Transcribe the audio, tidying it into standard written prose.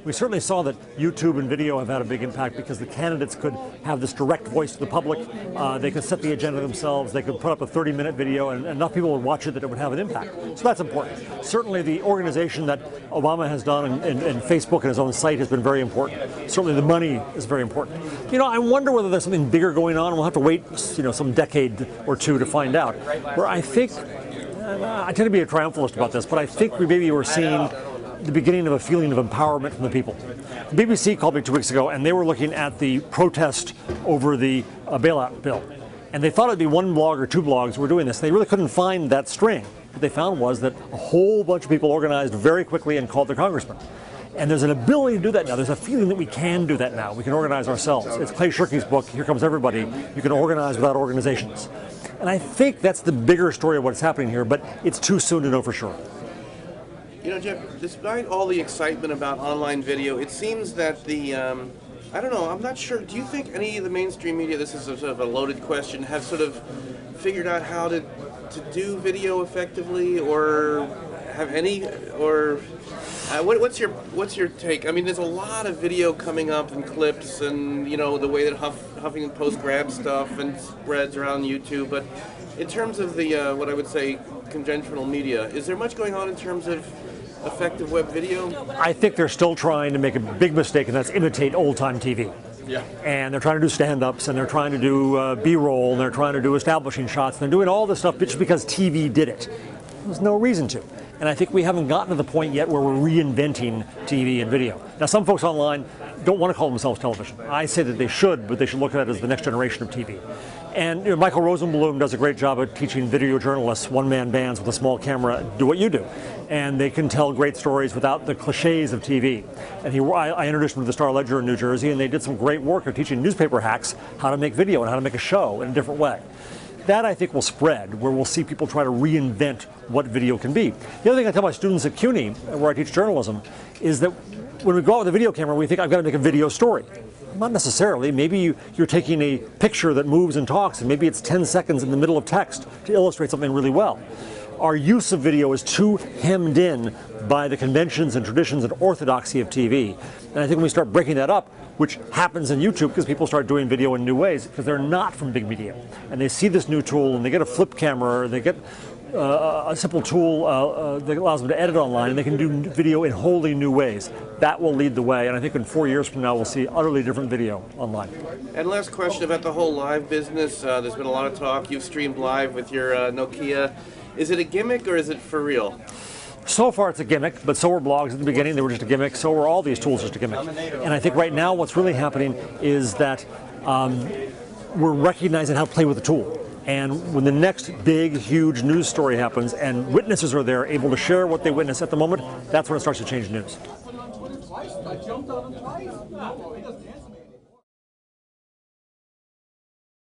We certainly saw that YouTube and video have had a big impact because the candidates could have this direct voice to the public. They could set the agenda themselves. They could put up a 30-minute video, and enough people would watch it that it would have an impact. So that's important. Certainly the organization that Obama has done and Facebook and his own site has been very important. Certainly the money is very important. You know, I wonder whether there's something bigger going on. We'll have to wait, some decade or two to find out. Where I think, I tend to be a triumphalist about this, but I think we maybe were seeing the beginning of a feeling of empowerment from the people. The BBC called me 2 weeks ago, and they were looking at the protest over the bailout bill. And they thought it'd be one blog or two blogs were doing this. They really couldn't find that string. What they found was that a whole bunch of people organized very quickly and called their congressman. And there's an ability to do that now. There's a feeling that we can do that now. We can organize ourselves. It's Clay Shirky's book, Here Comes Everybody. You can organize without organizations. And I think that's the bigger story of what's happening here, but it's too soon to know for sure. You know, Jeff, despite all the excitement about online video, it seems that the, I don't know, I'm not sure, do you think any of the mainstream media, this is sort of a loaded question, have sort of figured out how to do video effectively, or have any, or what's your take? I mean, there's a lot of video coming up and clips, and the way that Huffington Post grabs stuff and spreads around YouTube. But in terms of the what I would say conventional media, is there much going on in terms of effective web video? I think they're still trying to make a big mistake, and that's imitate old-time TV. Yeah. And they're trying to do stand-ups, and they're trying to do B-roll, and they're trying to do establishing shots, and they're doing all this stuff just because TV did it. There's no reason to. And I think we haven't gotten to the point yet where we're reinventing TV and video. Now, some folks online don't want to call themselves television. I say that they should, but they should look at it as the next generation of TV. And Michael Rosenblum does a great job of teaching video journalists, one-man bands with a small camera, do what you do. And they can tell great stories without the cliches of TV. And I introduced him to the Star-Ledger in New Jersey, and they did some great work of teaching newspaper hacks how to make video and how to make a show in a different way. That, I think, will spread, where we'll see people try to reinvent what video can be. The other thing I tell my students at CUNY, where I teach journalism, is that when we go out with a video camera, we think, I've got to make a video story. Not necessarily. Maybe you're taking a picture that moves and talks, and maybe it's 10 seconds in the middle of text to illustrate something really well. Our use of video is too hemmed in by the conventions and traditions and orthodoxy of TV. And I think when we start breaking that up, which happens in YouTube because people start doing video in new ways, because they're not from big media. And they see this new tool, and they get a flip camera, or they get a simple tool that allows them to edit online, and they can do video in wholly new ways. That will lead the way, and I think in 4 years from now we'll see utterly different video online. And last question about the whole live business. There's been a lot of talk. You've streamed live with your Nokia. Is it a gimmick, or is it for real? So far it's a gimmick, but so were blogs at the beginning. They were just a gimmick. So were all these tools just a gimmick. And I think right now what's really happening is that we're recognizing how to play with the tool. And when the next big, huge news story happens and witnesses are there able to share what they witness at the moment, that's when it starts to change news.